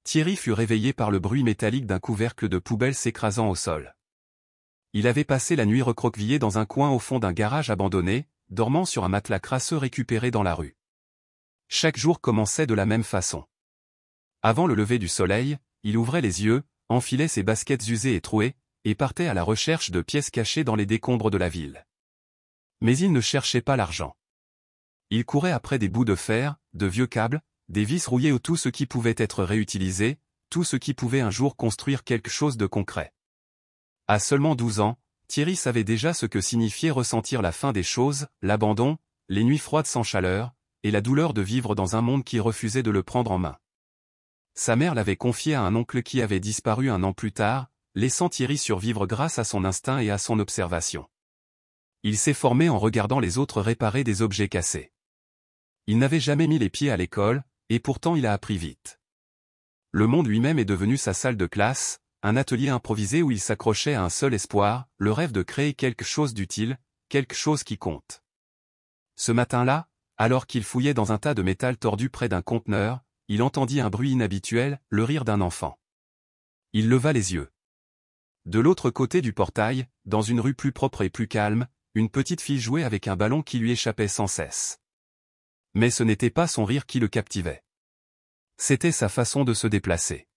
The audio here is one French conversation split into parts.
Thierry fut réveillé par le bruit métallique d'un couvercle de poubelle s'écrasant au sol. Il avait passé la nuit recroquevillé dans un coin au fond d'un garage abandonné, dormant sur un matelas crasseux récupéré dans la rue. Chaque jour commençait de la même façon. Avant le lever du soleil, il ouvrait les yeux, enfilait ses baskets usées et trouées, et partait à la recherche de pièces cachées dans les décombres de la ville. Mais il ne cherchait pas l'argent. Il courait après des bouts de fer, de vieux câbles, des vis rouillées ou tout ce qui pouvait être réutilisé, tout ce qui pouvait un jour construire quelque chose de concret. À seulement 12 ans, Thierry savait déjà ce que signifiait ressentir la fin des choses, l'abandon, les nuits froides sans chaleur, et la douleur de vivre dans un monde qui refusait de le prendre en main. Sa mère l'avait confié à un oncle qui avait disparu un an plus tard, laissant Thierry survivre grâce à son instinct et à son observation. Il s'est formé en regardant les autres réparer des objets cassés. Il n'avait jamais mis les pieds à l'école, et pourtant il a appris vite. Le monde lui-même est devenu sa salle de classe, un atelier improvisé où il s'accrochait à un seul espoir, le rêve de créer quelque chose d'utile, quelque chose qui compte. Ce matin-là, alors qu'il fouillait dans un tas de métal tordu près d'un conteneur, il entendit un bruit inhabituel, le rire d'un enfant. Il leva les yeux. De l'autre côté du portail, dans une rue plus propre et plus calme, une petite fille jouait avec un ballon qui lui échappait sans cesse. Mais ce n'était pas son rire qui le captivait. C'était sa façon de se déplacer.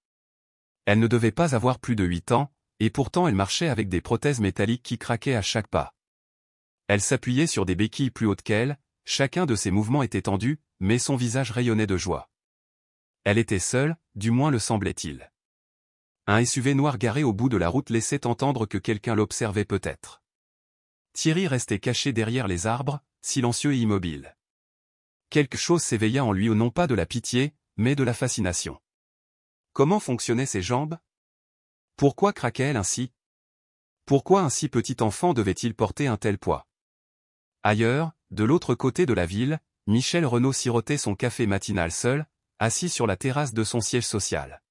Elle ne devait pas avoir plus de 8 ans, et pourtant elle marchait avec des prothèses métalliques qui craquaient à chaque pas. Elle s'appuyait sur des béquilles plus hautes qu'elle, chacun de ses mouvements était tendu, mais son visage rayonnait de joie. Elle était seule, du moins le semblait-il. Un SUV noir garé au bout de la route laissait entendre que quelqu'un l'observait peut-être. Thierry restait caché derrière les arbres, silencieux et immobile. Quelque chose s'éveilla en lui, non pas de la pitié, mais de la fascination. Comment fonctionnaient ses jambes? Pourquoi craquait-elle ainsi? Pourquoi un si petit enfant devait-il porter un tel poids? Ailleurs, de l'autre côté de la ville, Michel Renaud sirotait son café matinal seul, assis sur la terrasse de son siège social.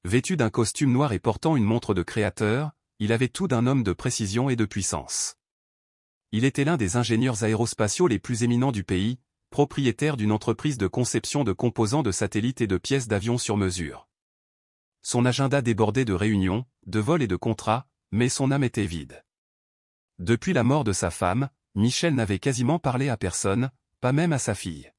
Vêtu d'un costume noir et portant une montre de créateur, il avait tout d'un homme de précision et de puissance. Il était l'un des ingénieurs aérospatiaux les plus éminents du pays, propriétaire d'une entreprise de conception de composants de satellites et de pièces d'avion sur mesure. Son agenda débordait de réunions, de vols et de contrats, mais son âme était vide. Depuis la mort de sa femme, Michel n'avait quasiment parlé à personne, pas même à sa fille.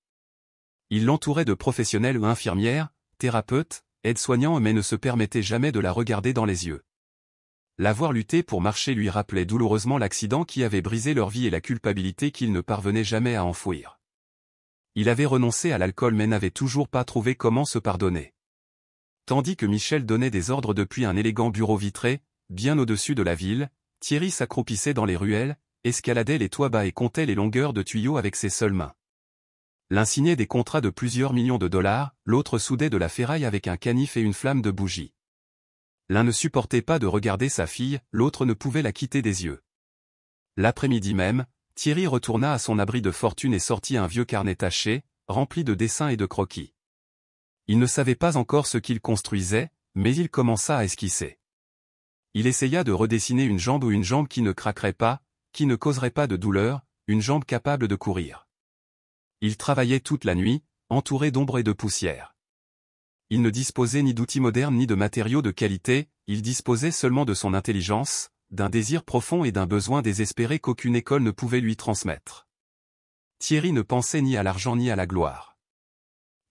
Il l'entourait de professionnels ou infirmières, thérapeutes, aides-soignants, mais ne se permettait jamais de la regarder dans les yeux. La voir lutter pour marcher lui rappelait douloureusement l'accident qui avait brisé leur vie et la culpabilité qu'il ne parvenait jamais à enfouir. Il avait renoncé à l'alcool mais n'avait toujours pas trouvé comment se pardonner. Tandis que Michel donnait des ordres depuis un élégant bureau vitré, bien au-dessus de la ville, Thierry s'accroupissait dans les ruelles, escaladait les toits bas et comptait les longueurs de tuyaux avec ses seules mains. L'un signait des contrats de plusieurs millions de dollars, l'autre soudait de la ferraille avec un canif et une flamme de bougie. L'un ne supportait pas de regarder sa fille, l'autre ne pouvait la quitter des yeux. L'après-midi même, Thierry retourna à son abri de fortune et sortit un vieux carnet taché, rempli de dessins et de croquis. Il ne savait pas encore ce qu'il construisait, mais il commença à esquisser. Il essaya de redessiner une jambe ou une jambe qui ne craquerait pas, qui ne causerait pas de douleur, une jambe capable de courir. Il travaillait toute la nuit, entouré d'ombre et de poussière. Il ne disposait ni d'outils modernes ni de matériaux de qualité, il disposait seulement de son intelligence, d'un désir profond et d'un besoin désespéré qu'aucune école ne pouvait lui transmettre. Thierry ne pensait ni à l'argent ni à la gloire.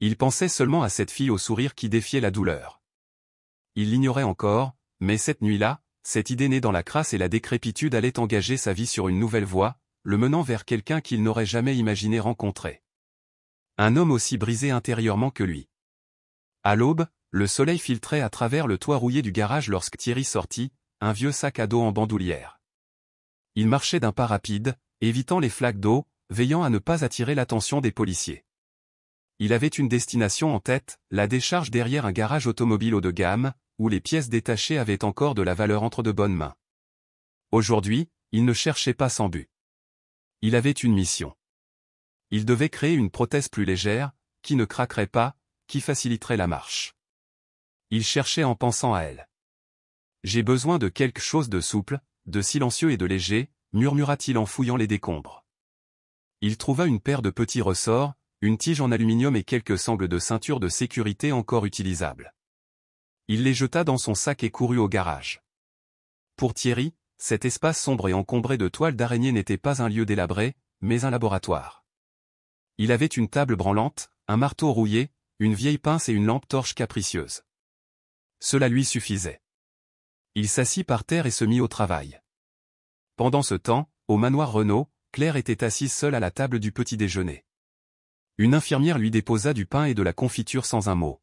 Il pensait seulement à cette fille au sourire qui défiait la douleur. Il l'ignorait encore, mais cette nuit-là, cette idée née dans la crasse et la décrépitude allait engager sa vie sur une nouvelle voie, le menant vers quelqu'un qu'il n'aurait jamais imaginé rencontrer. Un homme aussi brisé intérieurement que lui. À l'aube, le soleil filtrait à travers le toit rouillé du garage lorsque Thierry sortit, un vieux sac à dos en bandoulière. Il marchait d'un pas rapide, évitant les flaques d'eau, veillant à ne pas attirer l'attention des policiers. Il avait une destination en tête, la décharge derrière un garage automobile haut de gamme, où les pièces détachées avaient encore de la valeur entre de bonnes mains. Aujourd'hui, il ne cherchait pas sans but. Il avait une mission. Il devait créer une prothèse plus légère, qui ne craquerait pas, qui faciliterait la marche. Il cherchait en pensant à elle. « J'ai besoin de quelque chose de souple, de silencieux et de léger », murmura-t-il en fouillant les décombres. Il trouva une paire de petits ressorts, une tige en aluminium et quelques sangles de ceinture de sécurité encore utilisables. Il les jeta dans son sac et courut au garage. Pour Thierry, cet espace sombre et encombré de toiles d'araignée n'était pas un lieu délabré, mais un laboratoire. Il avait une table branlante, un marteau rouillé, une vieille pince et une lampe torche capricieuse. Cela lui suffisait. Il s'assit par terre et se mit au travail. Pendant ce temps, au manoir Renaud, Claire était assise seule à la table du petit déjeuner. Une infirmière lui déposa du pain et de la confiture sans un mot.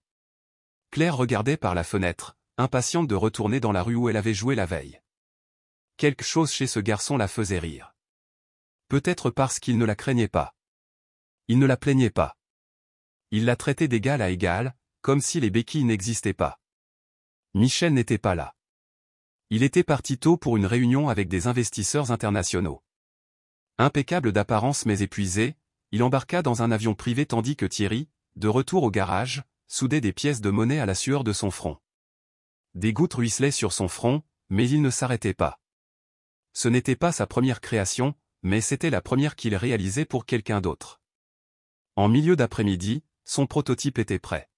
Claire regardait par la fenêtre, impatiente de retourner dans la rue où elle avait joué la veille. Quelque chose chez ce garçon la faisait rire. Peut-être parce qu'il ne la craignait pas. Il ne la plaignait pas. Il la traitait d'égal à égal, comme si les béquilles n'existaient pas. Michel n'était pas là. Il était parti tôt pour une réunion avec des investisseurs internationaux. Impeccable d'apparence mais épuisé, il embarqua dans un avion privé tandis que Thierry, de retour au garage, soudait des pièces de monnaie à la sueur de son front. Des gouttes ruisselaient sur son front, mais il ne s'arrêtait pas. Ce n'était pas sa première création, mais c'était la première qu'il réalisait pour quelqu'un d'autre. En milieu d'après-midi, son prototype était prêt.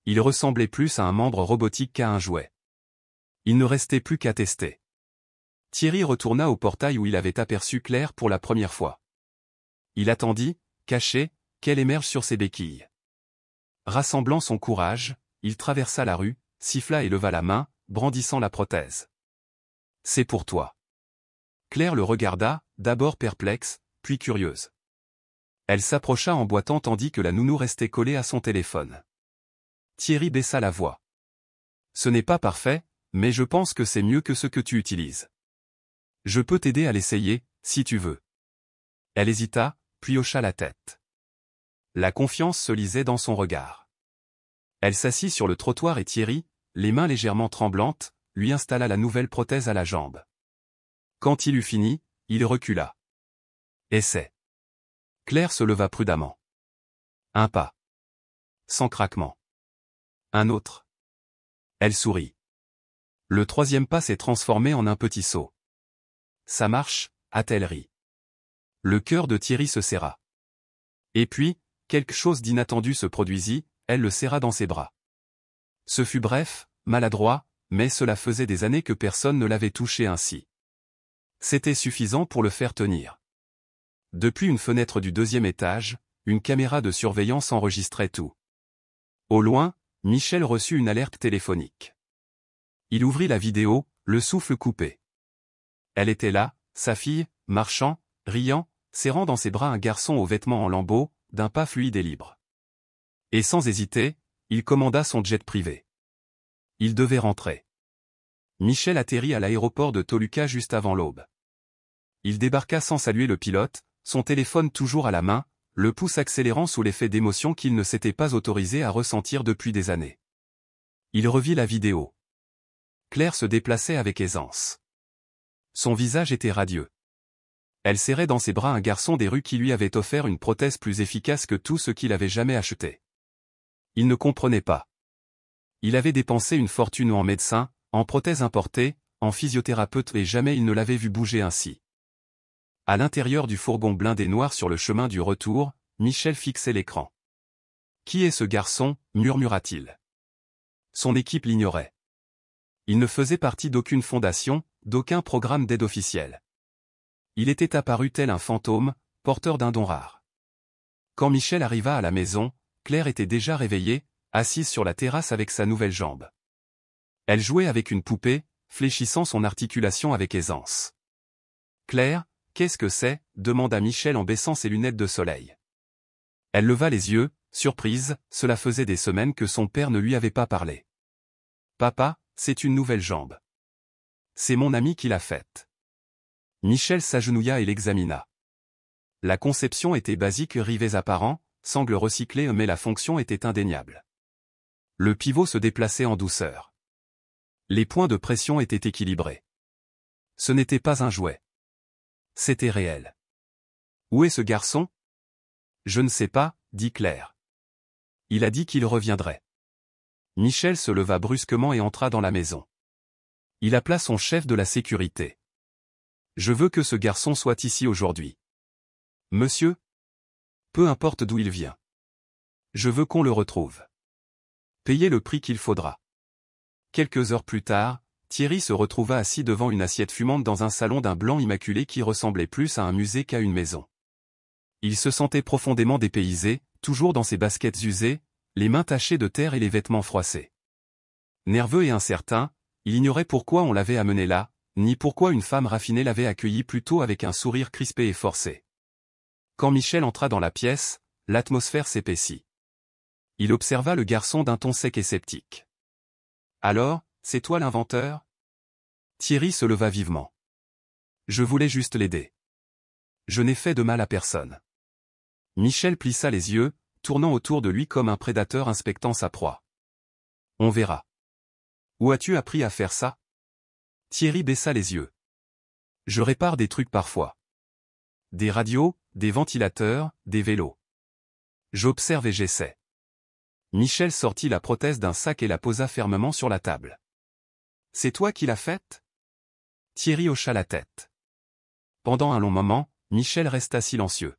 Il ressemblait plus à un membre robotique qu'à un jouet. Il ne restait plus qu'à tester. Thierry retourna au portail où il avait aperçu Claire pour la première fois. Il attendit, caché, qu'elle émerge sur ses béquilles. Rassemblant son courage, il traversa la rue, siffla et leva la main, brandissant la prothèse. « C'est pour toi. » Claire le regarda, d'abord perplexe, puis curieuse. Elle s'approcha en boitant tandis que la nounou restait collée à son téléphone. Thierry baissa la voix. « Ce n'est pas parfait, mais je pense que c'est mieux que ce que tu utilises. Je peux t'aider à l'essayer, si tu veux. » Elle hésita, puis hocha la tête. La confiance se lisait dans son regard. Elle s'assit sur le trottoir et Thierry, les mains légèrement tremblantes, lui installa la nouvelle prothèse à la jambe. Quand il eut fini, il recula. « Essaie. » Claire se leva prudemment. Un pas. Sans craquement. Un autre. Elle sourit. Le troisième pas s'est transformé en un petit saut. Ça marche, a-t-elle ri. Le cœur de Thierry se serra. Et puis, quelque chose d'inattendu se produisit, elle le serra dans ses bras. Ce fut bref, maladroit, mais cela faisait des années que personne ne l'avait touché ainsi. C'était suffisant pour le faire tenir. Depuis une fenêtre du deuxième étage, une caméra de surveillance enregistrait tout. Au loin, Michel reçut une alerte téléphonique. Il ouvrit la vidéo, le souffle coupé. Elle était là, sa fille, marchant, riant, serrant dans ses bras un garçon aux vêtements en lambeaux, d'un pas fluide et libre. Et sans hésiter, il commanda son jet privé. Il devait rentrer. Michel atterrit à l'aéroport de Toluca juste avant l'aube. Il débarqua sans saluer le pilote, son téléphone toujours à la main, le pouce accélérant sous l'effet d'émotion qu'il ne s'était pas autorisé à ressentir depuis des années. Il revit la vidéo. Claire se déplaçait avec aisance. Son visage était radieux. Elle serrait dans ses bras un garçon des rues qui lui avait offert une prothèse plus efficace que tout ce qu'il avait jamais acheté. Il ne comprenait pas. Il avait dépensé une fortune en médecin, en prothèses importées, en physiothérapeute et jamais il ne l'avait vu bouger ainsi. À l'intérieur du fourgon blindé noir sur le chemin du retour, Michel fixait l'écran. « Qui est ce garçon » murmura-t-il. Son équipe l'ignorait. Il ne faisait partie d'aucune fondation, d'aucun programme d'aide officielle. Il était apparu tel un fantôme, porteur d'un don rare. Quand Michel arriva à la maison, Claire était déjà réveillée, assise sur la terrasse avec sa nouvelle jambe. Elle jouait avec une poupée, fléchissant son articulation avec aisance. « Claire, qu'est-ce que c'est » demanda Michel en baissant ses lunettes de soleil. Elle leva les yeux, surprise, cela faisait des semaines que son père ne lui avait pas parlé. « Papa, c'est une nouvelle jambe. C'est mon ami qui l'a faite. » Michel s'agenouilla et l'examina. La conception était basique, rivets apparents, sangles recyclés mais la fonction était indéniable. Le pivot se déplaçait en douceur. Les points de pression étaient équilibrés. Ce n'était pas un jouet. C'était réel. « Où est ce garçon ?»« Je ne sais pas, » dit Claire. « Il a dit qu'il reviendrait. » Michel se leva brusquement et entra dans la maison. Il appela son chef de la sécurité. « Je veux que ce garçon soit ici aujourd'hui. »« Monsieur ? » ?»« Peu importe d'où il vient. Je veux qu'on le retrouve. Payez le prix qu'il faudra. » Quelques heures plus tard, Thierry se retrouva assis devant une assiette fumante dans un salon d'un blanc immaculé qui ressemblait plus à un musée qu'à une maison. Il se sentait profondément dépaysé, toujours dans ses baskets usées, les mains tachées de terre et les vêtements froissés. Nerveux et incertain, il ignorait pourquoi on l'avait amené là, ni pourquoi une femme raffinée l'avait accueilli plutôt avec un sourire crispé et forcé. Quand Michel entra dans la pièce, l'atmosphère s'épaissit. Il observa le garçon d'un ton sec et sceptique. « Alors, c'est toi l'inventeur ?» Thierry se leva vivement. « Je voulais juste l'aider. Je n'ai fait de mal à personne. » Michel plissa les yeux, tournant autour de lui comme un prédateur inspectant sa proie. « On verra. Où as-tu appris à faire ça ?» Thierry baissa les yeux. « Je répare des trucs parfois. Des radios, des ventilateurs, des vélos. J'observe et j'essaie. » Michel sortit la prothèse d'un sac et la posa fermement sur la table. « C'est toi qui l'as faite ?» Thierry hocha la tête. Pendant un long moment, Michel resta silencieux.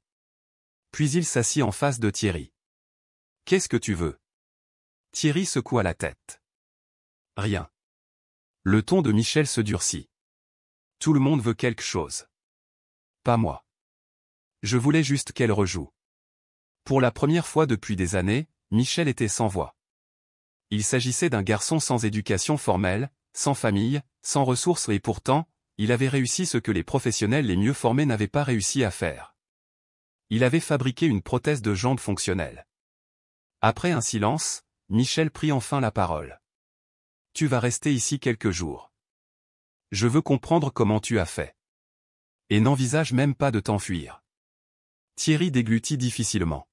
Puis il s'assit en face de Thierry. « Qu'est-ce que tu veux ?» Thierry secoua la tête. « Rien. » Le ton de Michel se durcit. « Tout le monde veut quelque chose. Pas moi. Je voulais juste qu'elle rejoue. » Pour la première fois depuis des années, Michel était sans voix. Il s'agissait d'un garçon sans éducation formelle, sans famille, sans ressources et pourtant, il avait réussi ce que les professionnels les mieux formés n'avaient pas réussi à faire. Il avait fabriqué une prothèse de jambe fonctionnelle. Après un silence, Michel prit enfin la parole. « Tu vas rester ici quelques jours. Je veux comprendre comment tu as fait. Et n'envisage même pas de t'enfuir. » Thierry déglutit difficilement.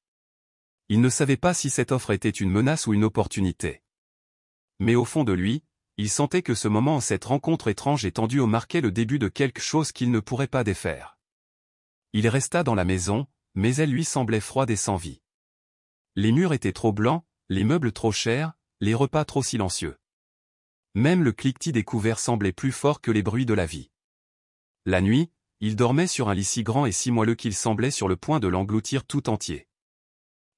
Il ne savait pas si cette offre était une menace ou une opportunité. Mais au fond de lui, il sentait que ce moment, cette rencontre étrange et tendue marquait le début de quelque chose qu'il ne pourrait pas défaire. Il resta dans la maison, mais elle lui semblait froide et sans vie. Les murs étaient trop blancs, les meubles trop chers, les repas trop silencieux. Même le cliquetis des couverts semblait plus fort que les bruits de la vie. La nuit, il dormait sur un lit si grand et si moelleux qu'il semblait sur le point de l'engloutir tout entier.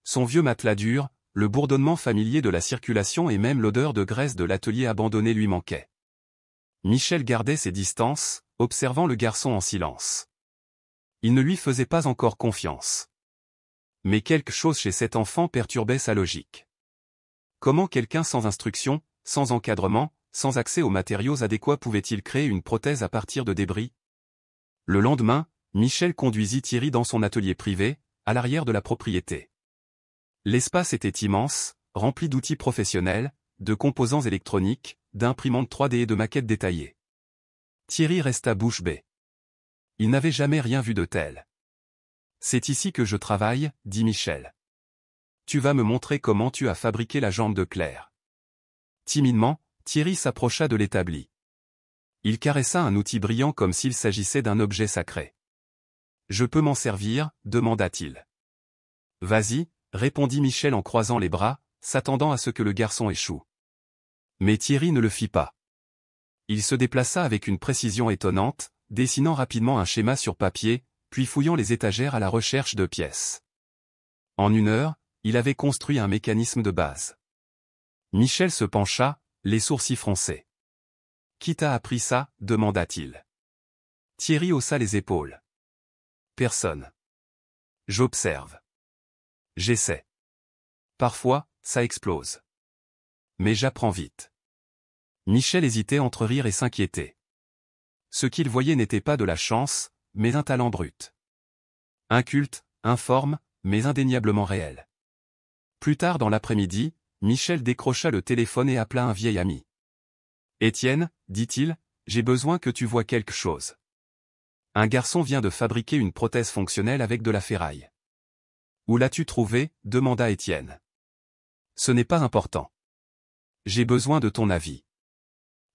Son vieux matelas dur, le bourdonnement familier de la circulation et même l'odeur de graisse de l'atelier abandonné lui manquaient. Michel gardait ses distances, observant le garçon en silence. Il ne lui faisait pas encore confiance. Mais quelque chose chez cet enfant perturbait sa logique. Comment quelqu'un sans instruction, sans encadrement, sans accès aux matériaux adéquats pouvait-il créer une prothèse à partir de débris? Le lendemain, Michel conduisit Thierry dans son atelier privé, à l'arrière de la propriété. L'espace était immense, rempli d'outils professionnels, de composants électroniques, d'imprimantes 3D et de maquettes détaillées. Thierry resta bouche bée. Il n'avait jamais rien vu de tel. « C'est ici que je travaille, » dit Michel. « Tu vas me montrer comment tu as fabriqué la jambe de Claire. » Timidement, Thierry s'approcha de l'établi. Il caressa un outil brillant comme s'il s'agissait d'un objet sacré. « Je peux m'en servir ?» demanda-t-il. « Vas-y », répondit Michel en croisant les bras, s'attendant à ce que le garçon échoue. Mais Thierry ne le fit pas. Il se déplaça avec une précision étonnante, dessinant rapidement un schéma sur papier, puis fouillant les étagères à la recherche de pièces. En 1 heure, il avait construit un mécanisme de base. Michel se pencha, les sourcils froncés. « Qui t'a appris ça ?» demanda-t-il. Thierry haussa les épaules. « Personne. J'observe. J'essaie. Parfois, ça explose. Mais j'apprends vite. » Michel hésitait entre rire et s'inquiéter. Ce qu'il voyait n'était pas de la chance, mais un talent brut. Inculte, informe, mais indéniablement réel. Plus tard dans l'après-midi, Michel décrocha le téléphone et appela un vieil ami. « Étienne, dit-il, j'ai besoin que tu vois quelque chose. Un garçon vient de fabriquer une prothèse fonctionnelle avec de la ferraille. » « Où l'as-tu trouvé ?» demanda Étienne. « Ce n'est pas important. J'ai besoin de ton avis. »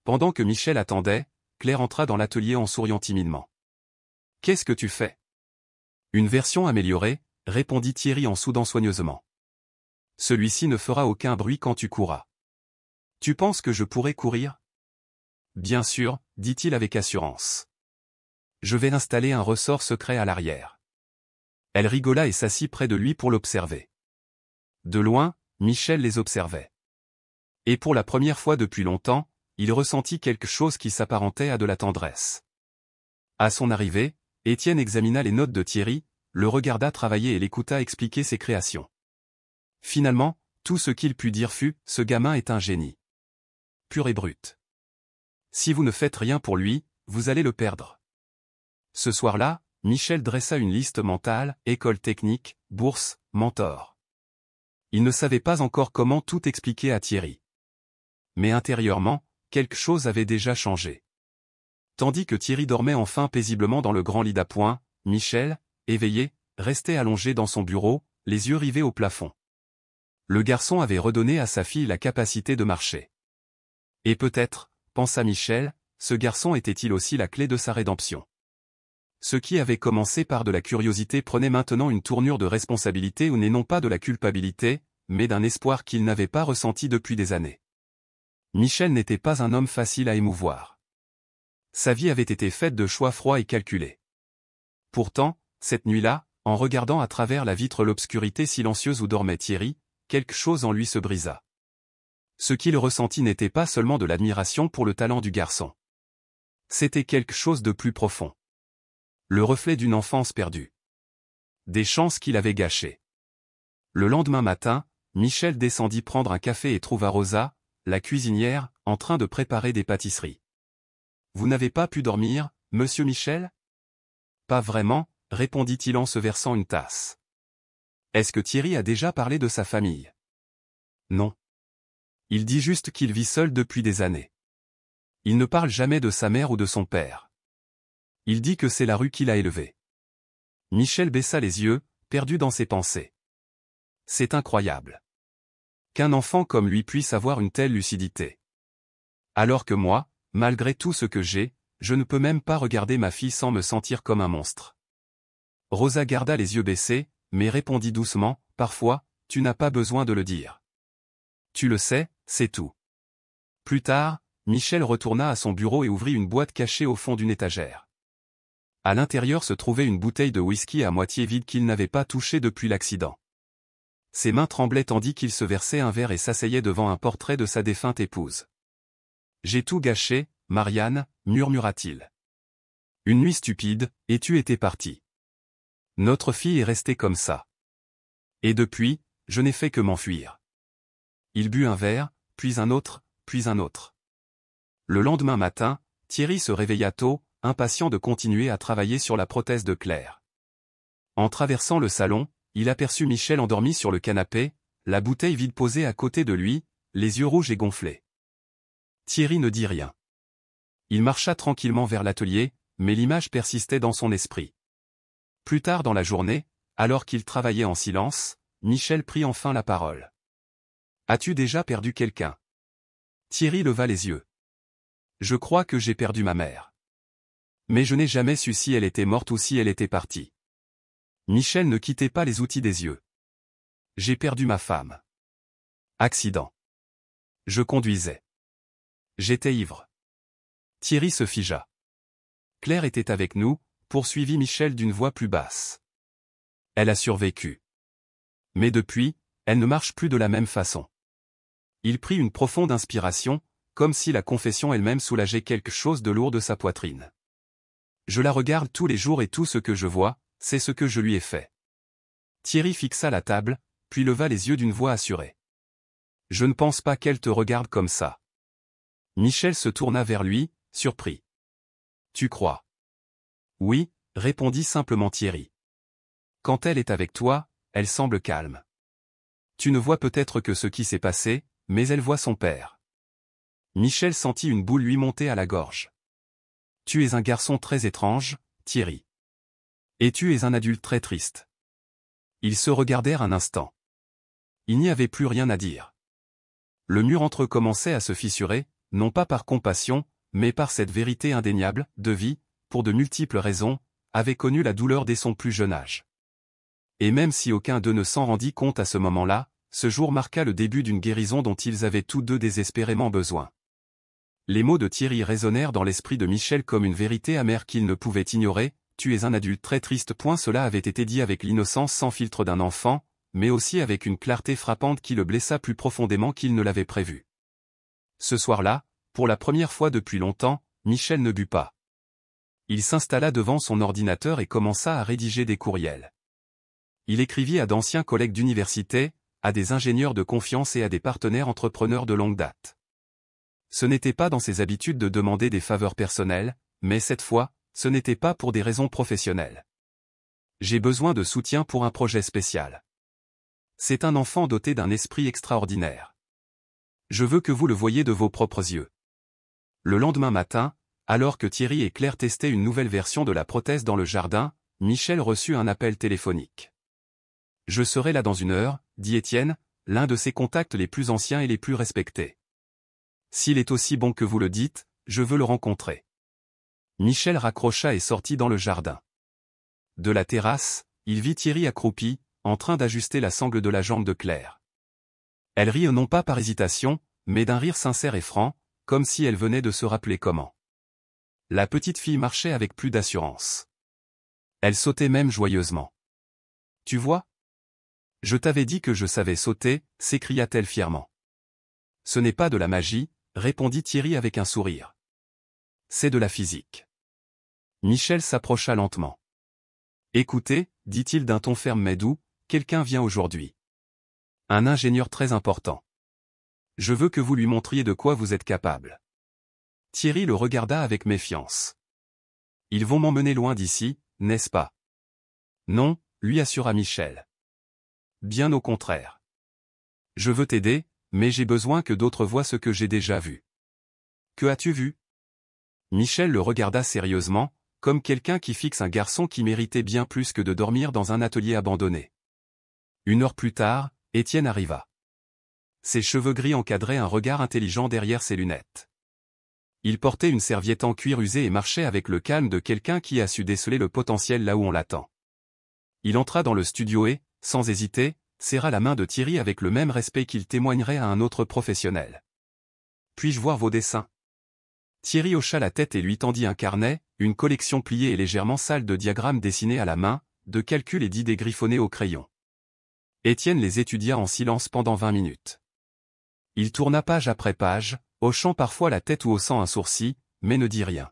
Pendant que Michel attendait, Claire entra dans l'atelier en souriant timidement. « Qu'est-ce que tu fais ?»« Une version améliorée, » répondit Thierry en soudant soigneusement. « Celui-ci ne fera aucun bruit quand tu courras. »« Tu penses que je pourrais courir ?»« Bien sûr, » dit-il avec assurance. « Je vais installer un ressort secret à l'arrière. » Elle rigola et s'assit près de lui pour l'observer. De loin, Michel les observait. Et pour la première fois depuis longtemps, il ressentit quelque chose qui s'apparentait à de la tendresse. À son arrivée, Étienne examina les notes de Thierry, le regarda travailler et l'écouta expliquer ses créations. Finalement, tout ce qu'il put dire fut « Ce gamin est un génie. Pur et brut. Si vous ne faites rien pour lui, vous allez le perdre. » Ce soir-là, Michel dressa une liste mentale, école technique, bourse, mentor. Il ne savait pas encore comment tout expliquer à Thierry. Mais intérieurement, quelque chose avait déjà changé. Tandis que Thierry dormait enfin paisiblement dans le grand lit d'appoint, Michel, éveillé, restait allongé dans son bureau, les yeux rivés au plafond. Le garçon avait redonné à sa fille la capacité de marcher. Et peut-être, pensa Michel, ce garçon était-il aussi la clé de sa rédemption. Ce qui avait commencé par de la curiosité prenait maintenant une tournure de responsabilité ou n'est non pas de la culpabilité, mais d'un espoir qu'il n'avait pas ressenti depuis des années. Michel n'était pas un homme facile à émouvoir. Sa vie avait été faite de choix froids et calculés. Pourtant, cette nuit-là, en regardant à travers la vitre l'obscurité silencieuse où dormait Thierry, quelque chose en lui se brisa. Ce qu'il ressentit n'était pas seulement de l'admiration pour le talent du garçon. C'était quelque chose de plus profond. Le reflet d'une enfance perdue. Des chances qu'il avait gâchées. Le lendemain matin, Michel descendit prendre un café et trouva Rosa, la cuisinière, en train de préparer des pâtisseries. « Vous n'avez pas pu dormir, monsieur Michel ?»« Pas vraiment, » répondit-il en se versant une tasse. « Est-ce que Thierry a déjà parlé de sa famille ?»« Non. Il dit juste qu'il vit seul depuis des années. Il ne parle jamais de sa mère ou de son père. Il dit que c'est la rue qui l'a élevé. » Michel baissa les yeux, perdu dans ses pensées. C'est incroyable. Qu'un enfant comme lui puisse avoir une telle lucidité. Alors que moi, malgré tout ce que j'ai, je ne peux même pas regarder ma fille sans me sentir comme un monstre. Rosa garda les yeux baissés, mais répondit doucement, « Parfois, tu n'as pas besoin de le dire. Tu le sais, c'est tout. » Plus tard, Michel retourna à son bureau et ouvrit une boîte cachée au fond d'une étagère. À l'intérieur se trouvait une bouteille de whisky à moitié vide qu'il n'avait pas touchée depuis l'accident. Ses mains tremblaient tandis qu'il se versait un verre et s'asseyait devant un portrait de sa défunte épouse. « J'ai tout gâché, Marianne, » murmura-t-il. « Une nuit stupide, et tu étais partie. Notre fille est restée comme ça. Et depuis, je n'ai fait que m'enfuir. » Il but un verre, puis un autre, puis un autre. Le lendemain matin, Thierry se réveilla tôt, impatient de continuer à travailler sur la prothèse de Claire. En traversant le salon, il aperçut Michel endormi sur le canapé, la bouteille vide posée à côté de lui, les yeux rouges et gonflés. Thierry ne dit rien. Il marcha tranquillement vers l'atelier, mais l'image persistait dans son esprit. Plus tard dans la journée, alors qu'il travaillait en silence, Michel prit enfin la parole. « As-tu déjà perdu quelqu'un ?» Thierry leva les yeux. « Je crois que j'ai perdu ma mère. Mais je n'ai jamais su si elle était morte ou si elle était partie. » Michel ne quittait pas les outils des yeux. « J'ai perdu ma femme. Accident. Je conduisais. J'étais ivre. » Thierry se figea. « Claire était avec nous, » poursuivit Michel d'une voix plus basse. « Elle a survécu. Mais depuis, elle ne marche plus de la même façon. » Il prit une profonde inspiration, comme si la confession elle-même soulageait quelque chose de lourd de sa poitrine. « Je la regarde tous les jours et tout ce que je vois, c'est ce que je lui ai fait. » Thierry fixa la table, puis leva les yeux d'une voix assurée. « Je ne pense pas qu'elle te regarde comme ça. » Michel se tourna vers lui, surpris. « Tu crois ? » « Oui, » répondit simplement Thierry. « Quand elle est avec toi, elle semble calme. Tu ne vois peut-être que ce qui s'est passé, mais elle voit son père. » Michel sentit une boule lui monter à la gorge. « Tu es un garçon très étrange, Thierry. Et tu es un adulte très triste. » Ils se regardèrent un instant. Il n'y avait plus rien à dire. Le mur entre eux commençait à se fissurer, non pas par compassion, mais par cette vérité indéniable, de vie, pour de multiples raisons, avait connu la douleur dès son plus jeune âge. Et même si aucun d'eux ne s'en rendit compte à ce moment-là, ce jour marqua le début d'une guérison dont ils avaient tous deux désespérément besoin. Les mots de Thierry résonnèrent dans l'esprit de Michel comme une vérité amère qu'il ne pouvait ignorer, « Tu es un adulte très triste. » Cela avait été dit avec l'innocence sans filtre d'un enfant, mais aussi avec une clarté frappante qui le blessa plus profondément qu'il ne l'avait prévu. Ce soir-là, Pour la première fois depuis longtemps, Michel ne but pas. Il s'installa devant son ordinateur et commença à rédiger des courriels. Il écrivit à d'anciens collègues d'université, à des ingénieurs de confiance et à des partenaires entrepreneurs de longue date. Ce n'était pas dans ses habitudes de demander des faveurs personnelles, mais cette fois, ce n'était pas pour des raisons professionnelles. J'ai besoin de soutien pour un projet spécial. C'est un enfant doté d'un esprit extraordinaire. Je veux que vous le voyiez de vos propres yeux. Le lendemain matin, alors que Thierry et Claire testaient une nouvelle version de la prothèse dans le jardin, Michel reçut un appel téléphonique. « Je serai là dans 1 heure, dit Étienne, l'un de ses contacts les plus anciens et les plus respectés. S'il est aussi bon que vous le dites, je veux le rencontrer. » Michel raccrocha et sortit dans le jardin. De la terrasse, il vit Thierry accroupi, en train d'ajuster la sangle de la jambe de Claire. Elle rit non pas par hésitation, mais d'un rire sincère et franc, comme si elle venait de se rappeler comment. La petite fille marchait avec plus d'assurance. Elle sautait même joyeusement. « Tu vois ? Je t'avais dit que je savais sauter, s'écria-t-elle fièrement. « Ce n'est pas de la magie, répondit Thierry avec un sourire. C'est de la physique. » Michel s'approcha lentement. « Écoutez, dit-il d'un ton ferme mais doux, quelqu'un vient aujourd'hui. Un ingénieur très important. Je veux que vous lui montriez de quoi vous êtes capable. » Thierry le regarda avec méfiance. « Ils vont m'emmener loin d'ici, n'est-ce pas? » « Non, lui assura Michel. Bien au contraire. Je veux t'aider, mais j'ai besoin que d'autres voient ce que j'ai déjà vu. » « Que as-tu vu ?» Michel le regarda sérieusement, comme quelqu'un qui fixe un garçon qui méritait bien plus que de dormir dans un atelier abandonné. 1 heure plus tard, Étienne arriva. Ses cheveux gris encadraient un regard intelligent derrière ses lunettes. Il portait une serviette en cuir usé et marchait avec le calme de quelqu'un qui a su déceler le potentiel là où on l'attend. Il entra dans le studio et, sans hésiter, serra la main de Thierry avec le même respect qu'il témoignerait à un autre professionnel. « Puis-je voir vos dessins ?» Thierry hocha la tête et lui tendit un carnet, une collection pliée et légèrement sale de diagrammes dessinés à la main, de calculs et d'idées griffonnées au crayon. Étienne les étudia en silence pendant 20 minutes. Il tourna page après page, hochant parfois la tête ou haussant un sourcil, mais ne dit rien.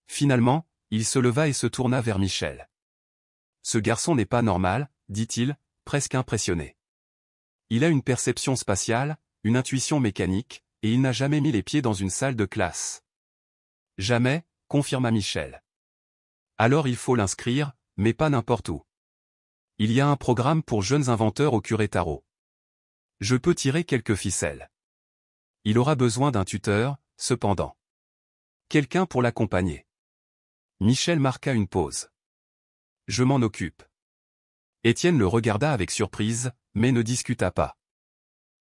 Finalement, il se leva et se tourna vers Michel. « Ce garçon n'est pas normal, dit-il, presque impressionné. Il a une perception spatiale, une intuition mécanique, et il n'a jamais mis les pieds dans une salle de classe. » « Jamais, confirma Michel. Alors il faut l'inscrire, mais pas n'importe où. Il y a un programme pour jeunes inventeurs au Querétaro. Je peux tirer quelques ficelles. Il aura besoin d'un tuteur, cependant. Quelqu'un pour l'accompagner. » Michel marqua une pause. « Je m'en occupe. » Étienne le regarda avec surprise, mais ne discuta pas.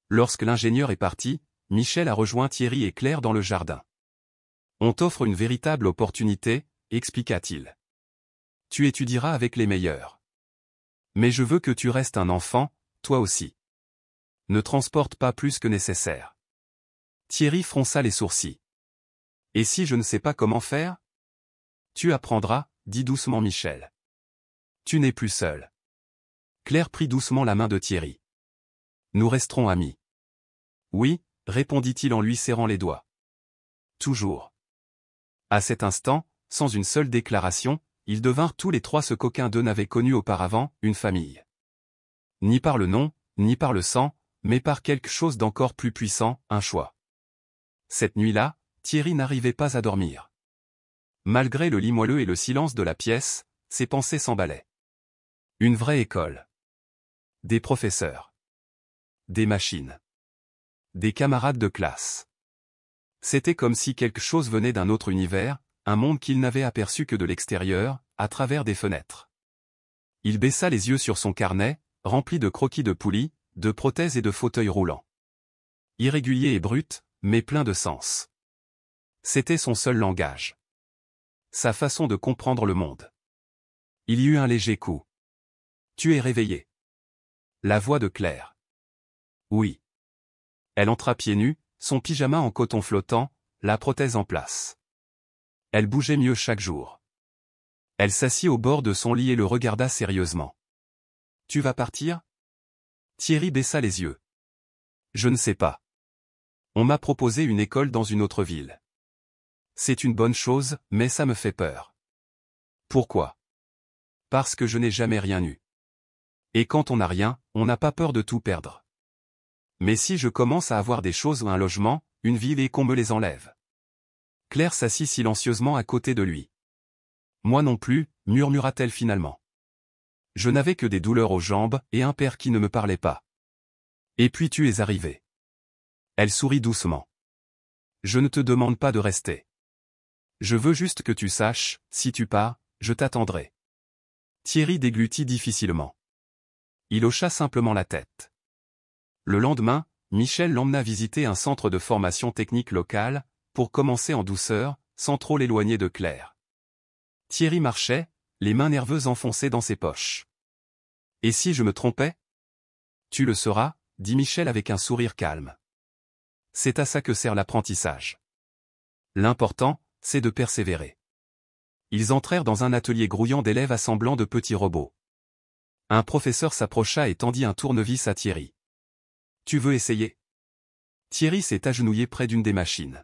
Lorsque l'ingénieur est parti, Michel a rejoint Thierry et Claire dans le jardin. « On t'offre une véritable opportunité, expliqua-t-il. Tu étudieras avec les meilleurs. Mais je veux que tu restes un enfant, toi aussi. Ne transporte pas plus que nécessaire. » Thierry fronça les sourcils. « Et si je ne sais pas comment faire ? » Tu apprendras, dit doucement Michel. Tu n'es plus seul. Claire prit doucement la main de Thierry. Nous resterons amis. Oui, répondit-il en lui serrant les doigts. Toujours. À cet instant, sans une seule déclaration, ils devinrent tous les trois ce qu'aucun d'eux n'avait connu auparavant, une famille. Ni par le nom, ni par le sang, mais par quelque chose d'encore plus puissant, un choix. Cette nuit-là, Thierry n'arrivait pas à dormir. Malgré le lit moelleux et le silence de la pièce, ses pensées s'emballaient. Une vraie école. Des professeurs. Des machines. Des camarades de classe. C'était comme si quelque chose venait d'un autre univers, un monde qu'il n'avait aperçu que de l'extérieur, à travers des fenêtres. Il baissa les yeux sur son carnet, rempli de croquis de poulies, de prothèses et de fauteuils roulants. Irrégulier et brut, mais plein de sens. C'était son seul langage. Sa façon de comprendre le monde. Il y eut un léger coup. Tu es réveillé. La voix de Claire. Oui. Elle entra pieds nus, son pyjama en coton flottant, la prothèse en place. Elle bougeait mieux chaque jour. Elle s'assit au bord de son lit et le regarda sérieusement. Tu vas partir ? Thierry baissa les yeux. Je ne sais pas. On m'a proposé une école dans une autre ville. C'est une bonne chose, mais ça me fait peur. Pourquoi? Parce que je n'ai jamais rien eu. Et quand on n'a rien, on n'a pas peur de tout perdre. Mais si je commence à avoir des choses ou un logement, une ville et qu'on me les enlève. Claire s'assit silencieusement à côté de lui. Moi non plus, murmura-t-elle finalement. Je n'avais que des douleurs aux jambes et un père qui ne me parlait pas. Et puis tu es arrivé. Elle sourit doucement. Je ne te demande pas de rester. Je veux juste que tu saches, si tu pars, je t'attendrai. Thierry déglutit difficilement. Il hocha simplement la tête. Le lendemain, Michel l'emmena visiter un centre de formation technique local, pour commencer en douceur, sans trop l'éloigner de Claire. Thierry marchait, les mains nerveuses enfoncées dans ses poches. Et si je me trompais? Tu le sauras, dit Michel avec un sourire calme. C'est à ça que sert l'apprentissage. L'important, c'est de persévérer. Ils entrèrent dans un atelier grouillant d'élèves assemblant de petits robots. Un professeur s'approcha et tendit un tournevis à Thierry. Tu veux essayer? Thierry s'est agenouillé près d'une des machines.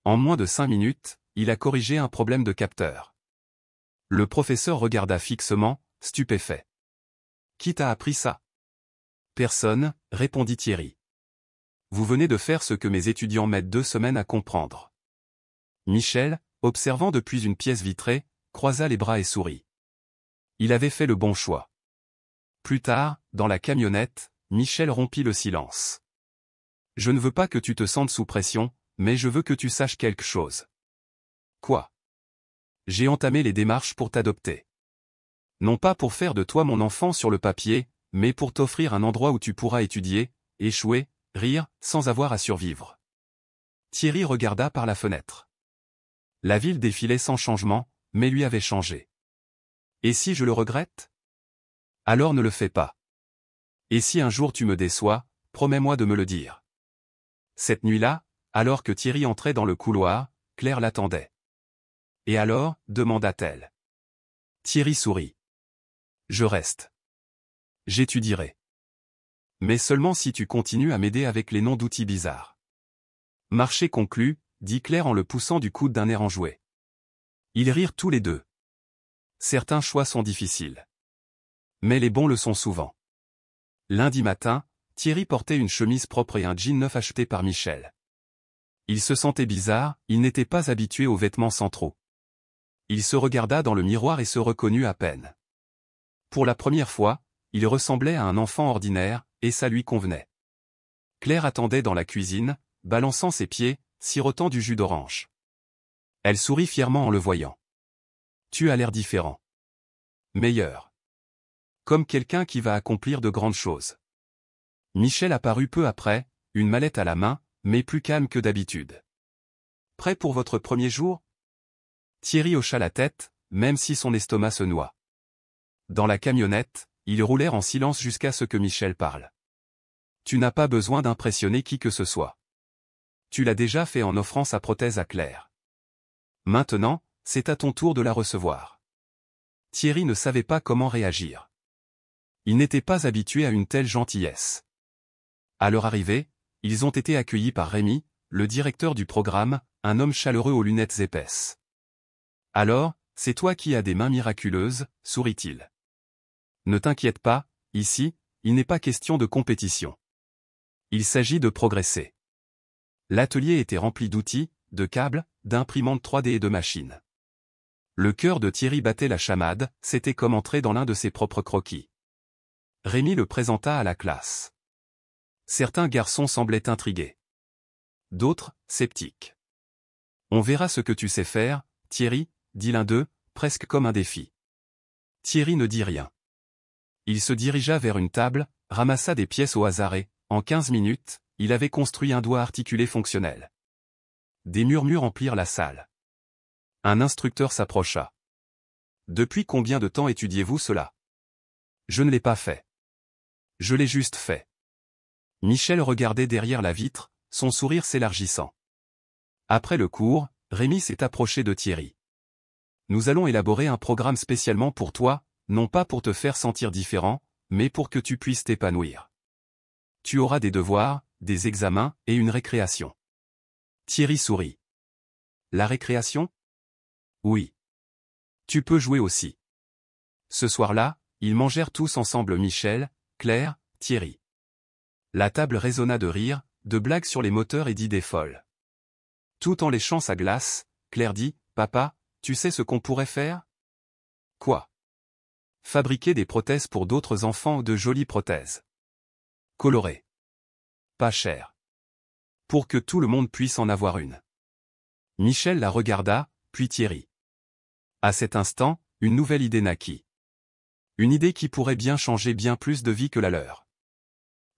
En moins de 5 minutes, il a corrigé un problème de capteur. Le professeur regarda fixement, stupéfait. Qui t'a appris ça? Personne, répondit Thierry. Vous venez de faire ce que mes étudiants mettent 2 semaines à comprendre. Michel, observant depuis une pièce vitrée, croisa les bras et sourit. Il avait fait le bon choix. Plus tard, dans la camionnette, Michel rompit le silence. Je ne veux pas que tu te sentes sous pression, mais je veux que tu saches quelque chose. Quoi? J'ai entamé les démarches pour t'adopter. Non pas pour faire de toi mon enfant sur le papier, mais pour t'offrir un endroit où tu pourras étudier, échouer, rire, sans avoir à survivre. Thierry regarda par la fenêtre. La ville défilait sans changement, mais lui avait changé. Et si je le regrette? Alors ne le fais pas. Et si un jour tu me déçois, promets-moi de me le dire. Cette nuit-là, alors que Thierry entrait dans le couloir, Claire l'attendait. Et alors, demanda-t-elle. Thierry sourit. Je reste. J'étudierai. Mais seulement si tu continues à m'aider avec les noms d'outils bizarres. Marché conclu, dit Claire en le poussant du coude d'un air enjoué. Ils rirent tous les deux. Certains choix sont difficiles. Mais les bons le sont souvent. Lundi matin, Thierry portait une chemise propre et un jean neuf acheté par Michel. Il se sentait bizarre, il n'était pas habitué aux vêtements sans trop. Il se regarda dans le miroir et se reconnut à peine. Pour la première fois, il ressemblait à un enfant ordinaire, et ça lui convenait. Claire attendait dans la cuisine, balançant ses pieds, sirotant du jus d'orange. Elle sourit fièrement en le voyant. Tu as l'air différent. Meilleur. Comme quelqu'un qui va accomplir de grandes choses. Michel apparut peu après, une mallette à la main, mais plus calme que d'habitude. Prêt pour votre premier jour? Thierry hocha la tête, même si son estomac se noua. Dans la camionnette, ils roulèrent en silence jusqu'à ce que Michel parle. Tu n'as pas besoin d'impressionner qui que ce soit. Tu l'as déjà fait en offrant sa prothèse à Claire. Maintenant, c'est à ton tour de la recevoir. Thierry ne savait pas comment réagir. Il n'était pas habitué à une telle gentillesse. À leur arrivée, ils ont été accueillis par Rémi, le directeur du programme, un homme chaleureux aux lunettes épaisses. Alors, c'est toi qui as des mains miraculeuses, sourit-il. Ne t'inquiète pas, ici, il n'est pas question de compétition. Il s'agit de progresser. L'atelier était rempli d'outils, de câbles, d'imprimantes 3D et de machines. Le cœur de Thierry battait la chamade, c'était comme entrer dans l'un de ses propres croquis. Rémi le présenta à la classe. Certains garçons semblaient intrigués. D'autres, sceptiques. On verra ce que tu sais faire, Thierry, dit l'un d'eux, presque comme un défi. Thierry ne dit rien. Il se dirigea vers une table, ramassa des pièces au hasard et, en 15 minutes, il avait construit un doigt articulé fonctionnel. Des murmures emplirent la salle. Un instructeur s'approcha. Depuis combien de temps étudiez-vous cela? Je ne l'ai pas fait. Je l'ai juste fait. Michel regardait derrière la vitre, son sourire s'élargissant. Après le cours, Rémi s'est approché de Thierry. Nous allons élaborer un programme spécialement pour toi, non pas pour te faire sentir différent, mais pour que tu puisses t'épanouir. Tu auras des devoirs, des examens et une récréation. Thierry sourit. La récréation? Oui. Tu peux jouer aussi. Ce soir-là, ils mangèrent tous ensemble Michel, Claire, Thierry. La table résonna de rires, de blagues sur les moteurs et d'idées folles. Tout en léchant sa glace, Claire dit, « Papa, tu sais ce qu'on pourrait faire ?» Quoi? Fabriquer des prothèses pour d'autres enfants, de jolies prothèses. Colorées. Pas chères. Pour que tout le monde puisse en avoir une. Michel la regarda, puis Thierry. À cet instant, une nouvelle idée naquit. Une idée qui pourrait bien changer bien plus de vies que la leur.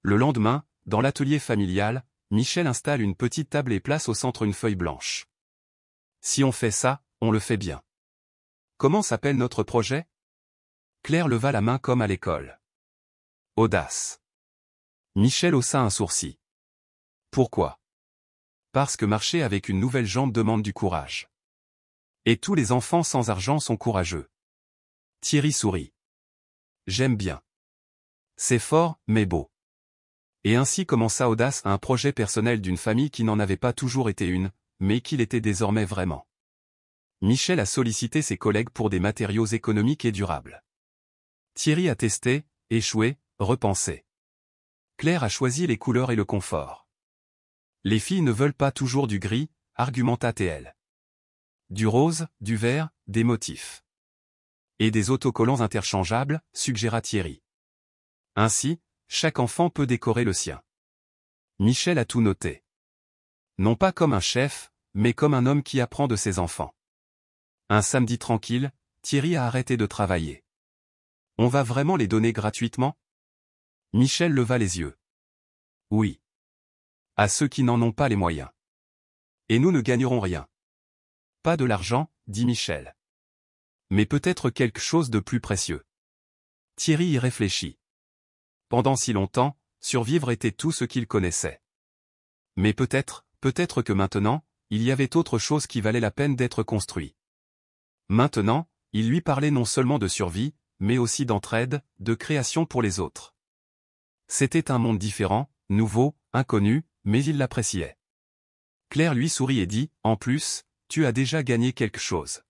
Le lendemain, dans l'atelier familial, Michel installe une petite table et place au centre une feuille blanche. Si on fait ça, on le fait bien. Comment s'appelle notre projet? Claire leva la main comme à l'école. Audace. Michel haussa un sourcil. Pourquoi? Parce que marcher avec une nouvelle jambe demande du courage. Et tous les enfants sans argent sont courageux. Thierry sourit. J'aime bien. C'est fort, mais beau. Et ainsi commença Audace, un projet personnel d'une famille qui n'en avait pas toujours été une, mais qui l'était désormais vraiment. Michel a sollicité ses collègues pour des matériaux économiques et durables. Thierry a testé, échoué, repensé. Claire a choisi les couleurs et le confort. Les filles ne veulent pas toujours du gris, argumenta-t-elle. Du rose, du vert, des motifs. Et des autocollants interchangeables, suggéra Thierry. Ainsi, chaque enfant peut décorer le sien. Michel a tout noté. Non pas comme un chef, mais comme un homme qui apprend de ses enfants. Un samedi tranquille, Thierry a arrêté de travailler. On va vraiment les donner gratuitement? Michel leva les yeux. Oui. À ceux qui n'en ont pas les moyens. Et nous ne gagnerons rien. Pas de l'argent, dit Michel. Mais peut-être quelque chose de plus précieux. Thierry y réfléchit. Pendant si longtemps, survivre était tout ce qu'il connaissait. Mais peut-être que maintenant, il y avait autre chose qui valait la peine d'être construit. Maintenant, il lui parlait non seulement de survie, mais aussi d'entraide, de création pour les autres. C'était un monde différent, nouveau, inconnu, mais il l'appréciait. Claire lui sourit et dit, « En plus, tu as déjà gagné quelque chose. »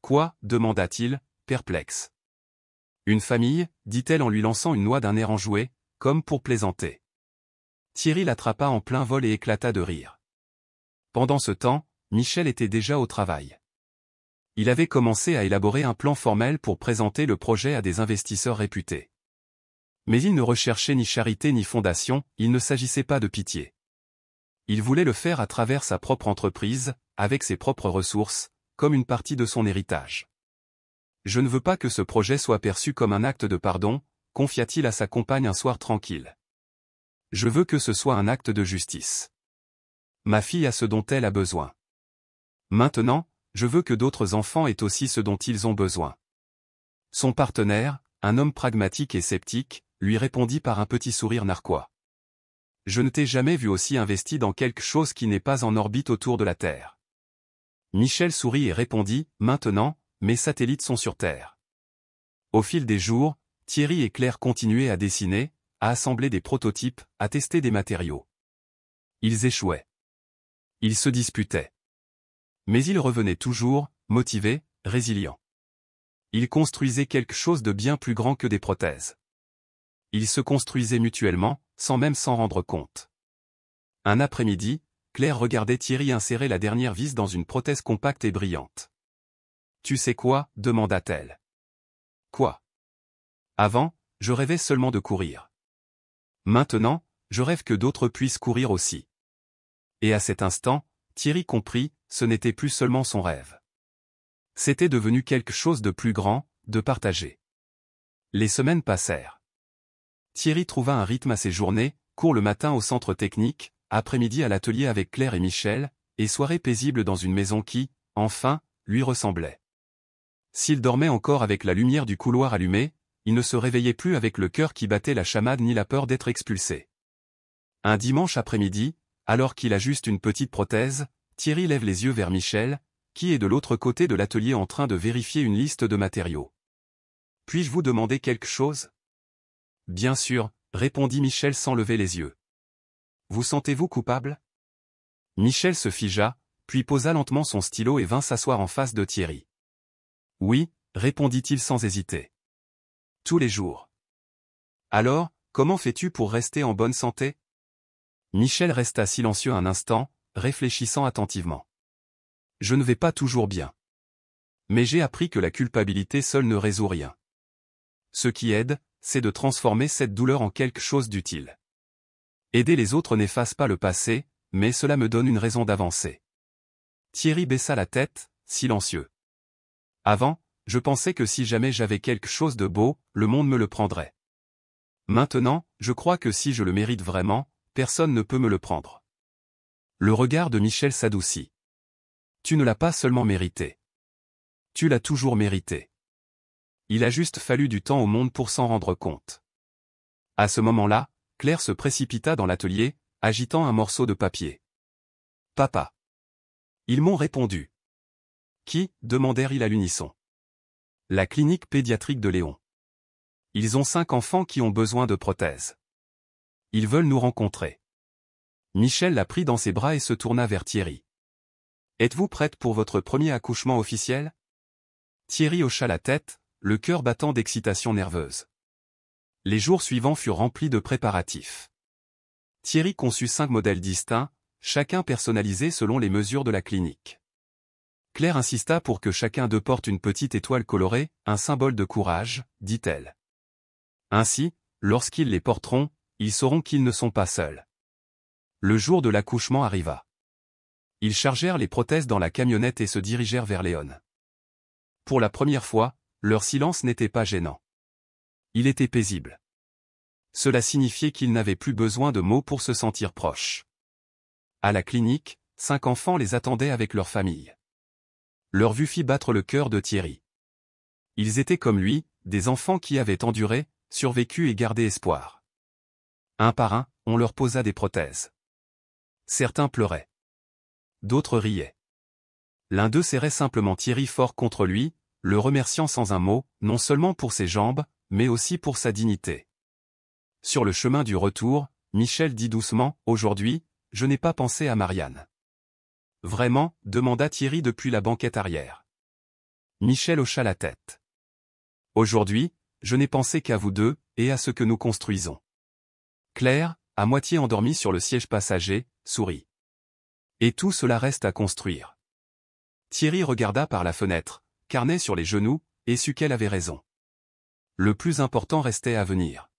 Quoi? Demanda-t-il, perplexe. Une famille, dit-elle en lui lançant une noix d'un air enjoué, comme pour plaisanter. Thierry l'attrapa en plein vol et éclata de rire. Pendant ce temps, Michel était déjà au travail. Il avait commencé à élaborer un plan formel pour présenter le projet à des investisseurs réputés. Mais il ne recherchait ni charité ni fondation, il ne s'agissait pas de pitié. Il voulait le faire à travers sa propre entreprise, avec ses propres ressources, comme une partie de son héritage. Je ne veux pas que ce projet soit perçu comme un acte de pardon, confia-t-il à sa compagne un soir tranquille. Je veux que ce soit un acte de justice. Ma fille a ce dont elle a besoin. Maintenant, je veux que d'autres enfants aient aussi ce dont ils ont besoin. Son partenaire, un homme pragmatique et sceptique, lui répondit par un petit sourire narquois. Je ne t'ai jamais vu aussi investi dans quelque chose qui n'est pas en orbite autour de la Terre. Michel sourit et répondit, maintenant, mes satellites sont sur Terre. Au fil des jours, Thierry et Claire continuaient à dessiner, à assembler des prototypes, à tester des matériaux. Ils échouaient. Ils se disputaient. Mais ils revenaient toujours, motivés, résilients. Ils construisaient quelque chose de bien plus grand que des prothèses. Ils se construisaient mutuellement, sans même s'en rendre compte. Un après-midi, Claire regardait Thierry insérer la dernière vis dans une prothèse compacte et brillante. « Tu sais quoi ?» demanda-t-elle. « Quoi ? Avant, je rêvais seulement de courir. Maintenant, je rêve que d'autres puissent courir aussi. » Et à cet instant, Thierry comprit, ce n'était plus seulement son rêve. C'était devenu quelque chose de plus grand, de partagé. Les semaines passèrent. Thierry trouva un rythme à ses journées, court le matin au centre technique, après-midi à l'atelier avec Claire et Michel, et soirée paisible dans une maison qui, enfin, lui ressemblait. S'il dormait encore avec la lumière du couloir allumée, il ne se réveillait plus avec le cœur qui battait la chamade ni la peur d'être expulsé. Un dimanche après-midi, alors qu'il ajuste une petite prothèse, Thierry lève les yeux vers Michel, qui est de l'autre côté de l'atelier en train de vérifier une liste de matériaux. « Puis-je vous demander quelque chose ?» « Bien sûr », répondit Michel sans lever les yeux. Vous sentez-vous coupable? Michel se figea, puis posa lentement son stylo et vint s'asseoir en face de Thierry. Oui, répondit-il sans hésiter. Tous les jours. Alors, comment fais-tu pour rester en bonne santé? Michel resta silencieux un instant, réfléchissant attentivement. Je ne vais pas toujours bien. Mais j'ai appris que la culpabilité seule ne résout rien. Ce qui aide, c'est de transformer cette douleur en quelque chose d'utile. Aider les autres n'efface pas le passé, mais cela me donne une raison d'avancer. Thierry baissa la tête, silencieux. Avant, je pensais que si jamais j'avais quelque chose de beau, le monde me le prendrait. Maintenant, je crois que si je le mérite vraiment, personne ne peut me le prendre. Le regard de Michel s'adoucit. Tu ne l'as pas seulement mérité. Tu l'as toujours mérité. Il a juste fallu du temps au monde pour s'en rendre compte. À ce moment-là, Claire se précipita dans l'atelier, agitant un morceau de papier. Papa. Ils m'ont répondu. Qui, demandèrent-ils à l'unisson. La clinique pédiatrique de Léon. Ils ont 5 enfants qui ont besoin de prothèses. Ils veulent nous rencontrer. Michel la prit dans ses bras et se tourna vers Thierry. Êtes-vous prête pour votre premier accouchement officiel? Thierry hocha la tête, le cœur battant d'excitation nerveuse. Les jours suivants furent remplis de préparatifs. Thierry conçut 5 modèles distincts, chacun personnalisé selon les mesures de la clinique. Claire insista pour que chacun d'eux porte une petite étoile colorée, un symbole de courage, dit-elle. Ainsi, lorsqu'ils les porteront, ils sauront qu'ils ne sont pas seuls. Le jour de l'accouchement arriva. Ils chargèrent les prothèses dans la camionnette et se dirigèrent vers Léon. Pour la première fois, leur silence n'était pas gênant. Il était paisible. Cela signifiait qu'ils n'avaient plus besoin de mots pour se sentir proches. À la clinique, 5 enfants les attendaient avec leur famille. Leur vue fit battre le cœur de Thierry. Ils étaient comme lui, des enfants qui avaient enduré, survécu et gardé espoir. Un par un, on leur posa des prothèses. Certains pleuraient. D'autres riaient. L'un d'eux serrait simplement Thierry fort contre lui, le remerciant sans un mot, non seulement pour ses jambes, mais aussi pour sa dignité. Sur le chemin du retour, Michel dit doucement, « Aujourd'hui, je n'ai pas pensé à Marianne. » Vraiment, demanda Thierry depuis la banquette arrière. Michel hocha la tête. Aujourd'hui, je n'ai pensé qu'à vous deux, et à ce que nous construisons. Claire, à moitié endormie sur le siège passager, sourit. Et tout cela reste à construire. Thierry regarda par la fenêtre, carnet sur les genoux, et sut qu'elle avait raison. Le plus important restait à venir.